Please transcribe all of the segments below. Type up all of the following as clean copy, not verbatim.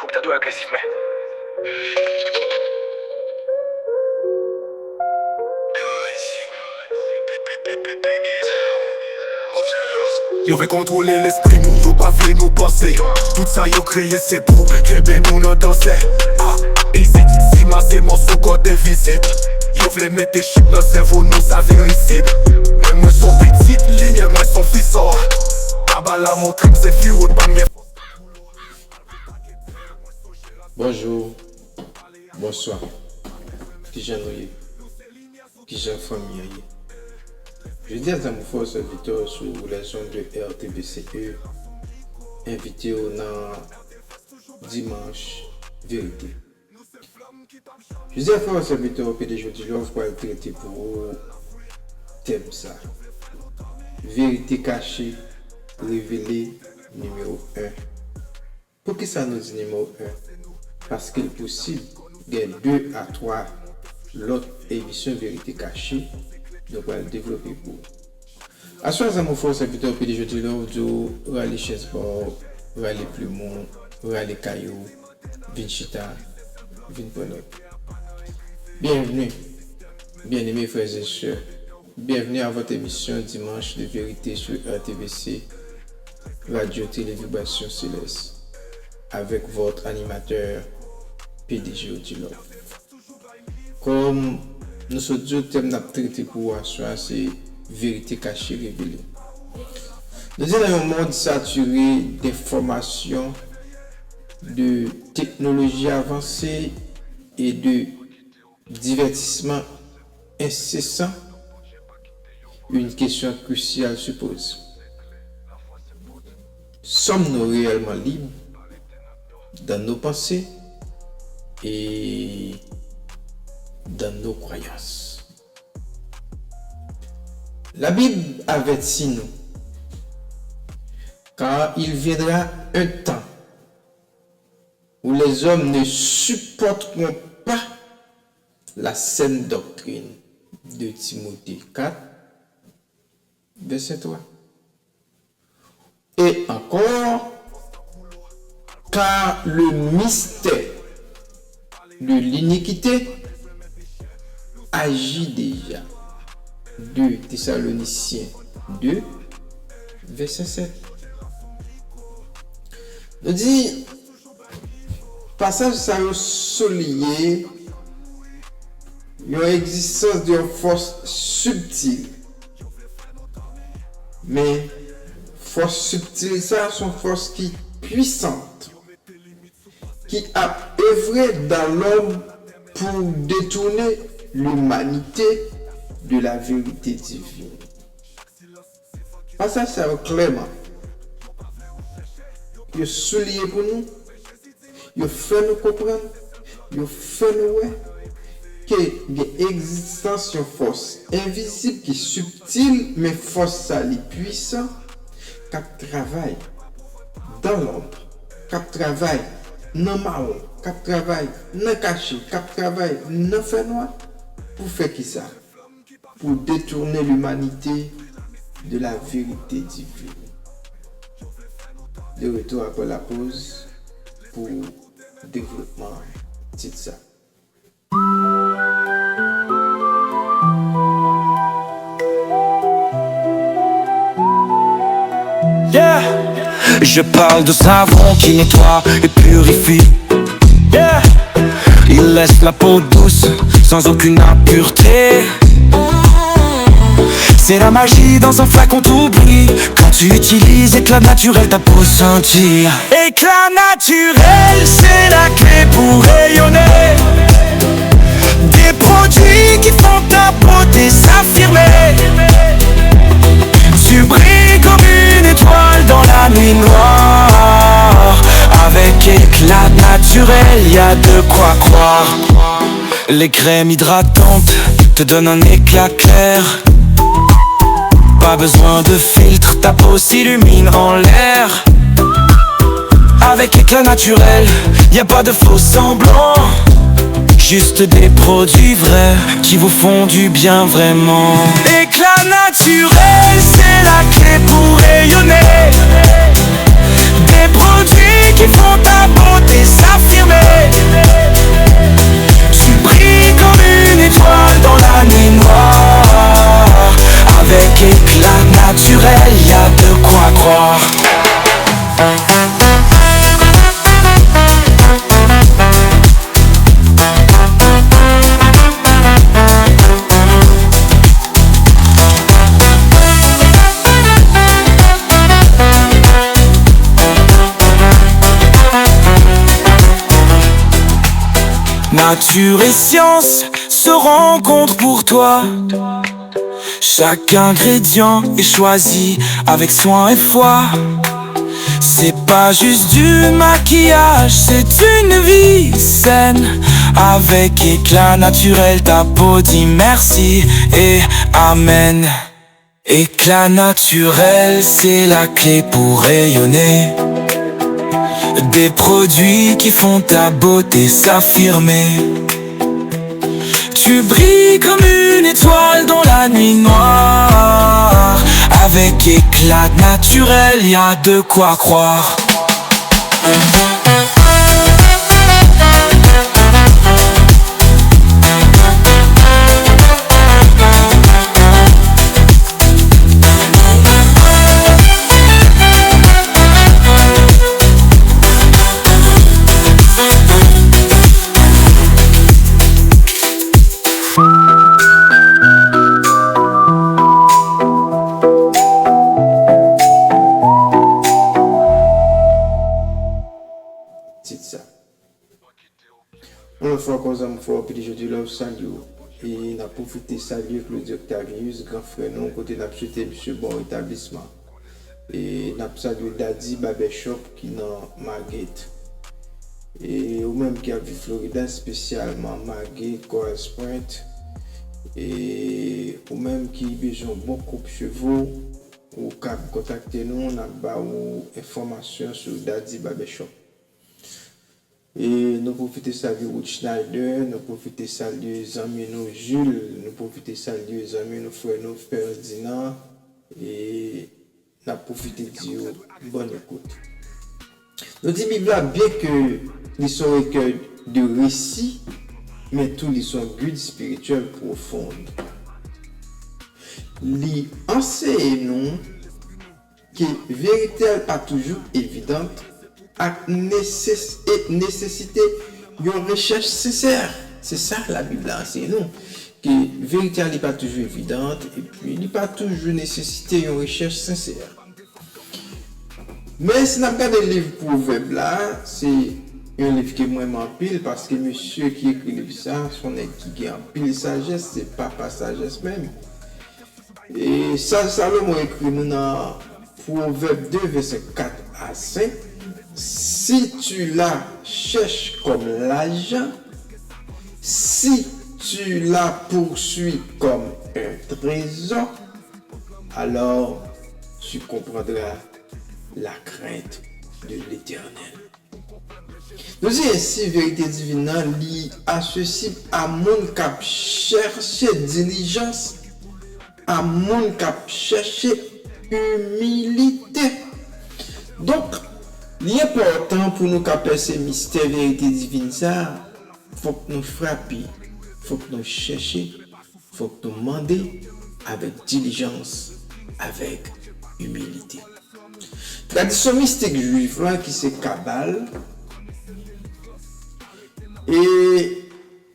coupe ta doigt agressif, mais. Yo veut contrôler l'esprit, nous yo pas fait nous penser. Tout ça yo créé c'est pour que ben nous nous danser. Ici, si ma c'est mon sous-code invisible. Yo vle mettre des chips dans le cerveau, nous ça véricible. Même moi son petite ligne, moi son fissor. Kabala mon trip c'est fluide, pas mes. Bonjour, bonsoir. Qui j'en ai, qui j'en famille. Je dis à mon frère serviteur sur la zone de RTBCE, invité au dimanche vérité. Je dis à frère serviteur que des jours de l'offre pour traiter pour thème ça. Vérité cachée, révélée, numéro 1. Pour qui ça nous dit numéro 1? Parce qu'il est possible qu'il y ait 2 à 3 l'autre émission vérité cachée. Donc, on va le développer pour. À ce moment-là, mon frère serviteur PDG de l'ordre, râler Chesbord, râler Plumont, râler Caillou, Vinchita, Vinponot. Bienvenue, bien-aimés frères et sœurs. Bienvenue à votre émission Dimanche de vérité sur RTVC, Radio-Télévibration Céleste, avec votre animateur PDG de l'ordre. Comme nous sommes deux thèmes à traiter pour soi, c'est vérité cachée révélée. Nous sommes dans un monde saturé d'informations, de technologies avancées et de divertissements incessants. Une question cruciale se pose. Sommes-nous réellement libres dans nos pensées et dans nos croyances? La Bible avertit nous, car il viendra un temps où les hommes ne supporteront pas la saine doctrine de Timothée 4, verset 3. Et encore, car le mystère de l'iniquité agit déjà. 2 Thessaloniciens 2, verset 7. Nous dit, passage ça est souligné l'existence d'une force subtile. Mais force subtile, ça sont forces qui puissantes, qui a œuvré dans l'homme pour détourner l'humanité de la vérité divine. Passage ça clairement. Il souligne pour nous, il fait nous comprendre, il fait nous voir qu'il y a existence d'une force invisible qui est subtile, mais force ça est puissante, qui travaille dans l'ombre, qui travaille dans le marron, qui travaille dans le cachet, qui travaille dans le fait noir, pour faire qui ça? Pour détourner l'humanité de la vérité divine. De retour après la pause pour développement de ça. Yeah. Je parle de savon qui nettoie et purifie. Yeah. Il laisse la peau douce sans aucune impureté. C'est la magie dans un flacon t'oublie. Quand tu utilises éclat naturel, ta peau sentir. Éclat naturel, c'est la clé pour rayonner. Des produits qui font ta beauté s'affirmer. Tu brilles comme une étoile dans la nuit noire. Avec éclat naturel, y a de quoi croire. Les crèmes hydratantes te donnent un éclat clair. Pas besoin de filtre, ta peau s'illumine en l'air. Avec éclat naturel, y a pas de faux semblants. Juste des produits vrais qui vous font du bien vraiment. Éclat naturel, c'est la clé pour rayonner. Des produits qui font ta beauté s'affirmer. Nature et science se rencontrent pour toi. Chaque ingrédient est choisi avec soin et foi. C'est pas juste du maquillage, c'est une vie saine. Avec éclat naturel, ta peau dit merci et amen. Éclat naturel, c'est la clé pour rayonner. Des produits qui font ta beauté s'affirmer. Tu brilles comme une étoile dans la nuit noire. Avec éclat naturel, y a de quoi croire. C'est ça. On le fait comme ça, on fait PDG du Love salut. Et on a profité de saluer Claudio Octavius, grand frère, nous, côté n'a souhaité monsieur bon établissement. Et on a salué Daddy Barbershop qui est dans Margate. Et ou même qui a vu Florida, spécialement Margate, Correspond. Et ou même qui a besoin de bon coupe chevaux, ou qui a contacté nous, on a une information sur Daddy Barbershop. Et nous profitons de saluer Wood Schneider, nous profitons de saluer Zamino Jules, nous profitons de saluer Zamino Freno Ferdinand et nous profitons de dire bonne écoute. Nous disons Bible bien que ils sont recueils de récits, mais tous ils sont guides spirituels profondes. Les enseignent que la vérité n'est pas toujours évidente. A nécessité une recherche sincère. C'est ça la Bible enseigne nous. Que la vérité n'est pas toujours évidente et puis il n'est pas toujours nécessité une recherche sincère. Mais si nous regardons le livre Proverbe là, c'est un livre qui est moins pile parce que monsieur qui écrit le livre ça, son qui a pile sagesse, c'est pas sagesse même. Et ça, Salomon écrit nous dans Proverbe 2, verset 4 à 5. Si tu la cherches comme l'argent, si tu la poursuis comme un trésor, alors tu comprendras la crainte de l'Éternel. Nous disons ainsi, vérité divine, liée accessible à mon cap chercher diligence, à mon cap chercher humilité. Donc, l'important pour nous capter ces mystères vérité divine, ça, faut que nous frappions, faut que nous cherchions, faut que nous demandions avec diligence, avec humilité. Tradition mystique juive là, qui c'est Kabbale, et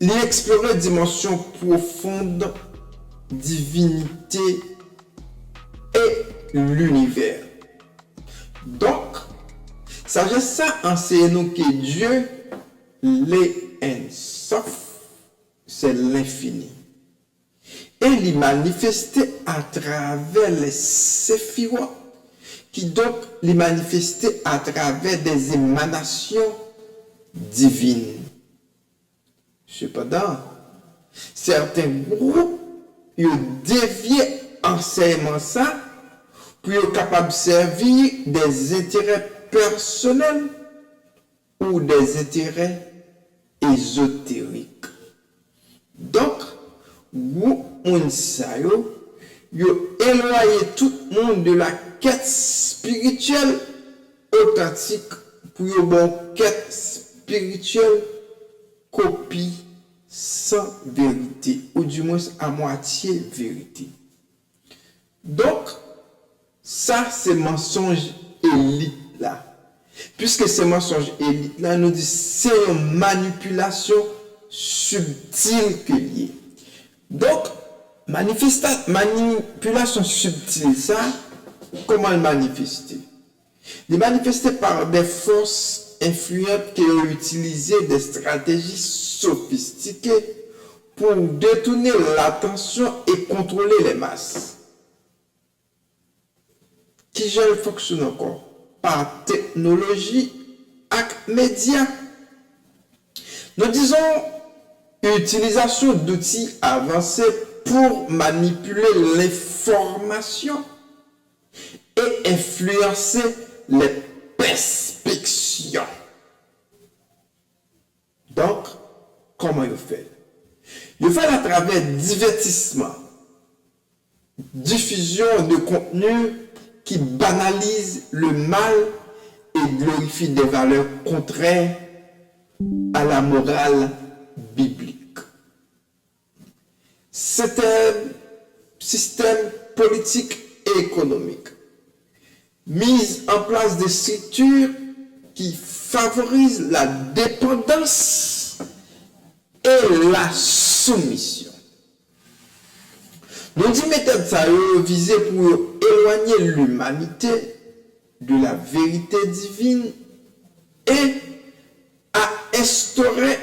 l'explorer la dimension profonde, divinité et l'univers. Donc, sagesse ça enseigne nous que Dieu, l'En-Sof, c'est l'infini. Et il est manifesté à travers les séphirotes, qui donc les manifesté à travers des émanations divines. Cependant, certains groupes ont dévié enseignement ça pour être capable de servir des intérêts personnels ou des intérêts ésotériques. Donc, vous, on ça yo éloigné tout le monde de la quête spirituelle authentique pour une bonne quête spirituelle copie sans vérité, ou du moins à moitié vérité. Donc, ça c'est mensonge élite là. Puisque ce mensonge élite là nous dit c'est une manipulation subtile que liée. Donc, manipulation subtile ça, comment le manifester? Il est manifesté par des forces influentes qui ont utilisé des stratégies sophistiqués pour détourner l'attention et contrôler les masses. Qui gère fonctionne encore par technologie et médias. Nous disons utilisation d'outils avancés pour manipuler l'information et influencer les perceptions. Donc, comment il fait? Il fait à travers divertissement, diffusion de contenu qui banalise le mal et glorifie des valeurs contraires à la morale biblique. C'est un système politique et économique mise en place des structures qui favorisent la dépendance et la soumission. Nous disons méthode ça visé pour éloigner l'humanité de la vérité divine et à instaurer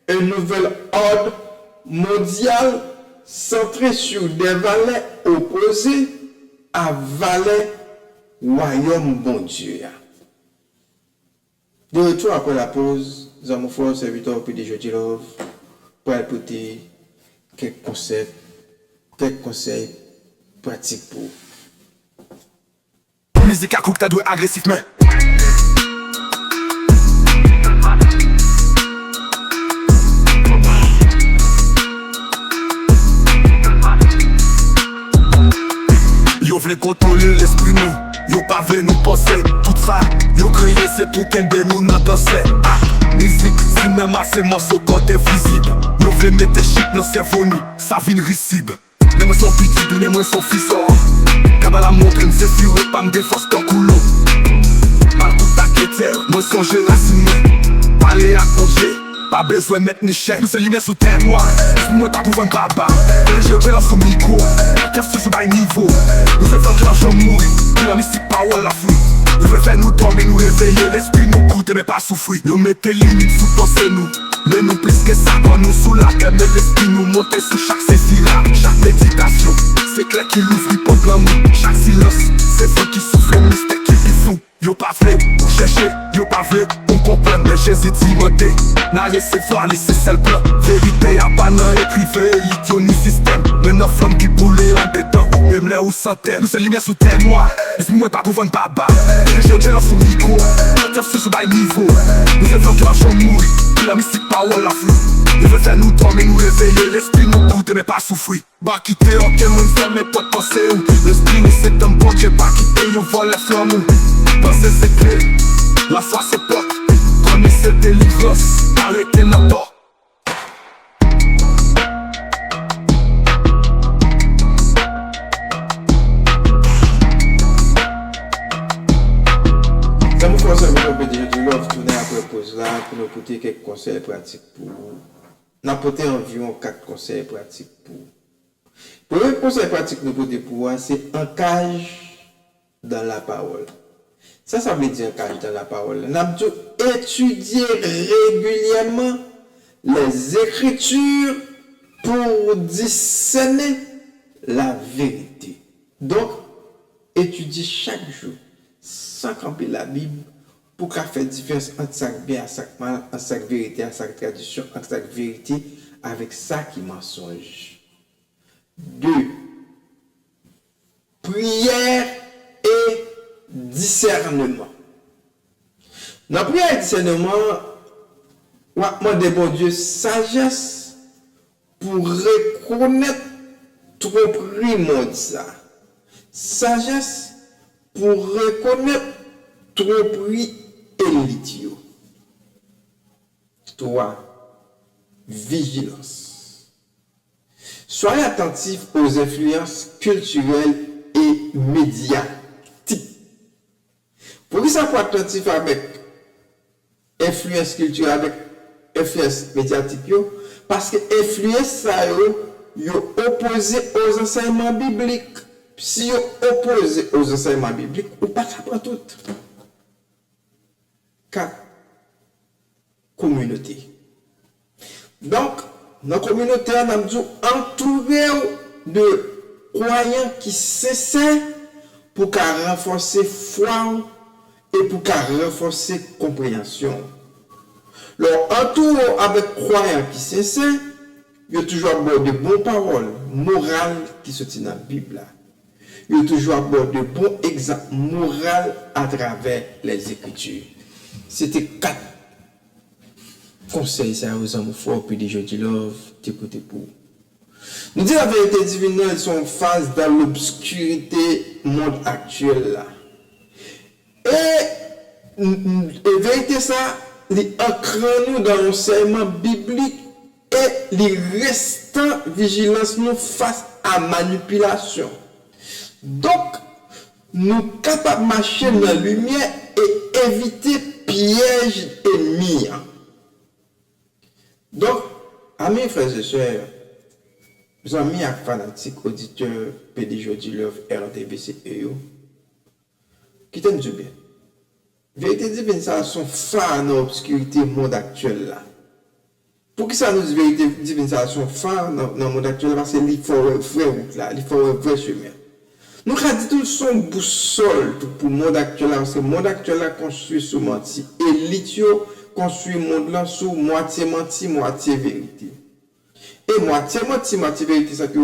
un nouvel ordre mondial centré sur des valeurs opposées à valeurs royaume bon Dieu. De retour après la pause, nous allons faire un serviteur PDG de Love pour apporter quelques conseils pratiques pour. Musique à coupe, t'as doué agressif, mais. Yo vle contrôler l'esprit nous, yo pas vle nous penser. Tout ça, yo créé c'est pour qu'un de nous n'en danser. Musique, si même à ces morceaux quand t'es visible. Yo vle mettre des chips dans symphonie, ça vient risible. Mais moi son petit, mais moi son fils. Kabala montre, m'se fure, pas m'défonce ton coulo. Mal tout ta quête, moi son racine. Parler à congé, pas besoin de mettre ni chèque. Nous c'est lumière sous terre noire, moi t'as pour un baba. Je vais dans son micro, qu'est-ce que c'est pas niveau. Nous c'est faire que l'argent mourir, la mystique power la fruit. Nous veut faire nous dormir, nous réveiller, l'esprit nous coûte mais pas souffrir. Nous mettez limite sous pensée nous, mais nous plus que ça quand nous sous la gueule. Mais l'esprit nous monte sous chaque saisira, chaque méditation. C'est clair qu'il ouvre pour glamour, chaque silence. C'est feu qui souffle, le mystère qui vit fou. Yo pas fait, chercher, yo pas fait, on comprend, mais j'hésite d'y monter. N'a laissé voir, laissé celle plan. Vérité à pas non écrivé, idiot ni système. Mais nos flammes qui boulaient en dedans, même là où santé. Nous c'est lumière sous terre noire, laisse-moi pas pour vendre baba. J'ai dans son micro, la c'est sur bail niveau. Nous c'est faire que l'argent mourir, la mystique power la flou. Nous veut faire nous dormir, nous réveiller, l'esprit nous coûte mais pas souffrir. Bah quitter, ok, mon frère, mais pas de penser où. L'esprit nous c'est un bon Dieu, pas quitter, on voit les flammes où. Penser c'est clé, la foi c'est pas. Connaissez délivrance, arrêtez notre tort. Ça me fait servir PDG de Love tourner après pause là pour nous apporter quelques conseils pratiques pour nous apporter environ 4 conseils pratiques pour. Le premier conseil pratique que nous pouvons pour c'est ancrage dans la parole. Ça veut dire ancrage dans la parole. Nous avons étudier régulièrement les Écritures pour discerner la vérité. Donc, étudier chaque jour, sans camper la Bible, pour qu'elle fasse différence entre chaque bien et chaque mal, entre chaque vérité et chaque tradition, entre chaque vérité avec ça qui mensonge. 2. Prière et discernement. Dans la prière et discernement, on va demander bon Dieu sagesse pour reconnaître tromperie monde ça. Sagesse pour reconnaître tromperie et l'idiot. 3. Vigilance. Soyez attentif aux influences culturelles et médiatiques. Pour que ça soit attentif avec influence culturelle, avec influence médiatique, parce que influence ça yo opposé aux enseignements bibliques. Si yo opposé aux enseignements bibliques, ou pas ça prend tout. 4. Communauté. Donc, dans la communauté, on a dit entouré de croyants qui sincères pour renforcer la foi et pour renforcer la compréhension. Alors, entouré avec croyants qui sincères, il y a toujours de bonnes paroles morales qui se tiennent dans la Bible. Il y a toujours de bons exemples moraux à travers les Écritures. C'était 4 conseils ça aux hommes forts puis des jeudi love t'écouter pour. Nous disons la vérité divine, elles sont en phase dans l'obscurité monde actuel là. Et vérité ça, les ancrons nous dans l'enseignement biblique et les restants vigilance nous face à manipulation. Donc, nous sommes capables de marcher dans la lumière et éviter pièges ennemis. Donc, amis frères et sœurs, amis et fanatiques auditeurs PDG du Love RTVC qui t'aiment du bien. Vérité divine, ça sont phare dans l'obscurité monde actuel là. Pour que ça nous dit vérité divine, ça sont phare dans le monde actuel parce qu'il faut une vraie route là, il faut un vrai chemin. Nous avons dit tout son boussole pour le monde actuel parce que le monde actuel là construit sous menti. Et l'itio construit le monde là sous moitié menti, moitié vérité. Et moitié menti, moitié vérité, ça que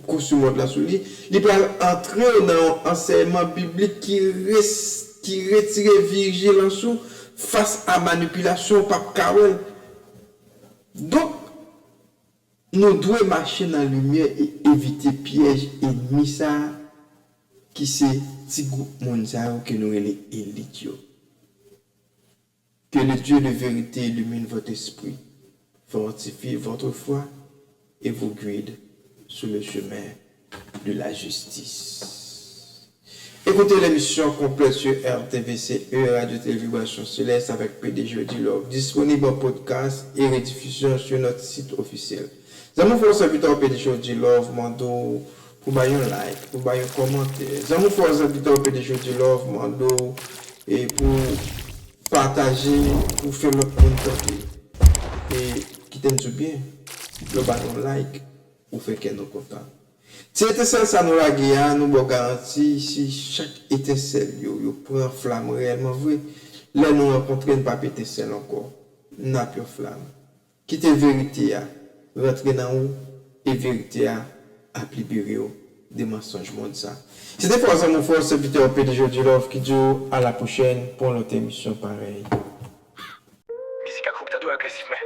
construit le monde là sous lui, il peut entrer dans l'enseignement biblique qui retire vigilance face à manipulation par Carole. Donc, nous devons marcher dans la lumière et éviter pièges ennemis ça qui c'est petit groupe monde que nous les élites. Que le Dieu de vérité illumine votre esprit, fortifie votre foi et vous guide sur le chemin de la justice. Écoutez l'émission complète sur RTVC, Radio Télévision Céleste avec PDG du Love, disponible en podcast et rediffusion sur notre site officiel. J'aimerais faire serviteur PDG du Love, mando pour bailler un like, pour bailler un commentaire. J'aimerais faire serviteur PDG du Love, mando et pour partager, pour faire le contenu et qui t'aime du bien, le ballon like, pour faire qu'elle nous content. Si l'étincelle ça nous la guérir, nous avons garanti si chaque étincelle yo prend flamme réellement vrai, là nous rencontrons une pas étincelle encore, n'a plus flamme. Quitter vérité à rentrer dans où et vérité à libérer des mensonges monde ça. C'était pour ça mon frère serviteur PDG du Love qui dit à la prochaine pour notre émission pareille. Musique à groupe t'as agressif mais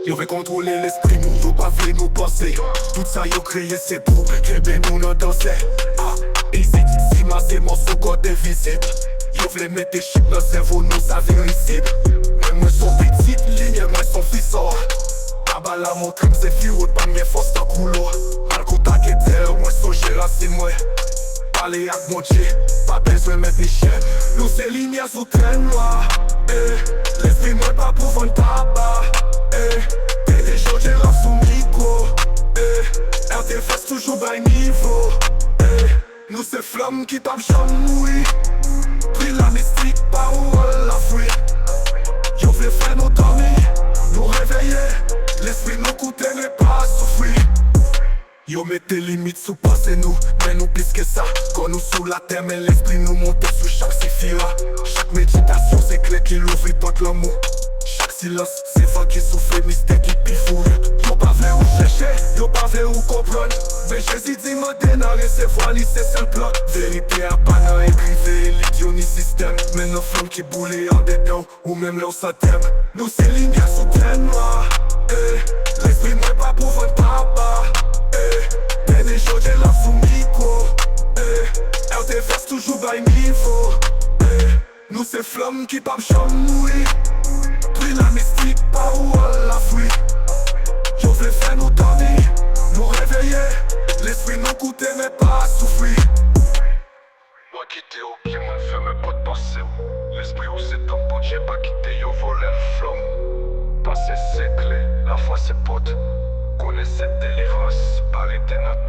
Yo veut contrôler l'esprit, nous faut pas faire nos pensées. Tout ça yo créé c'est pour que ben nous nous danser. Ici, si ma c'est mon sous des visites. Yo veut mettre des chips dans le cerveau, nous ça véricible. Moi son petite ligne, moi son fissor. Tabala mon crime c'est fio, pas mes forces dans couloir. Al contact et terre, moi son géracine moi. Parler avec mon Dieu, pas besoin de mettre les chiens. Nous c'est lumière sous train noir. L'esprit moi pas pour vendre tabac. PDG j'ai la sous micro. RTFS toujours by niveau. Nous c'est flamme qui tape chamouille. Pris la mystique, parole la fruit. Yo veut faire nos dormir, nous réveiller. L'esprit nous coûter n'est pas souffrir. Yo mettez limites sous passé nous, mais nous plus que ça. Quand nous sous la terre, mais l'esprit nous monte sous chaque séphira. Chaque méditation c'est clé qui l'ouvre porte l'amour. Chaque silence c'est vent qui souffle, mystère qui pifouille. Yo pas fait ou chercher, yo pas fait ou comprendre. Mais Jésus dit m'a dénarré c'est voilé, c'est seul plan. Vérité à pas dans écrivé, l'idiot ni système. Mais nos flammes qui boulent en dedans, ou même là où ça t'aime. Nous c'est lumière sous terre noire. L'esprit moi pas pour votre papa. PDG j'ai la sous micro. RTFS toujours by niveau. Nous c'est flamme qui parle chamouille. Pris la mystique, parole la fruit. Yo veux faire nous dormir, nous réveiller. L'esprit nous coûter mais pas souffrir. moi quitter au pied, moi ferme pas de pensée. L'esprit où c'est un bon Dieu, pas quitter, yo voler le flamme. Passer c'est clé, la foi c'est pote. Connaissez cette délivrance, parler des notre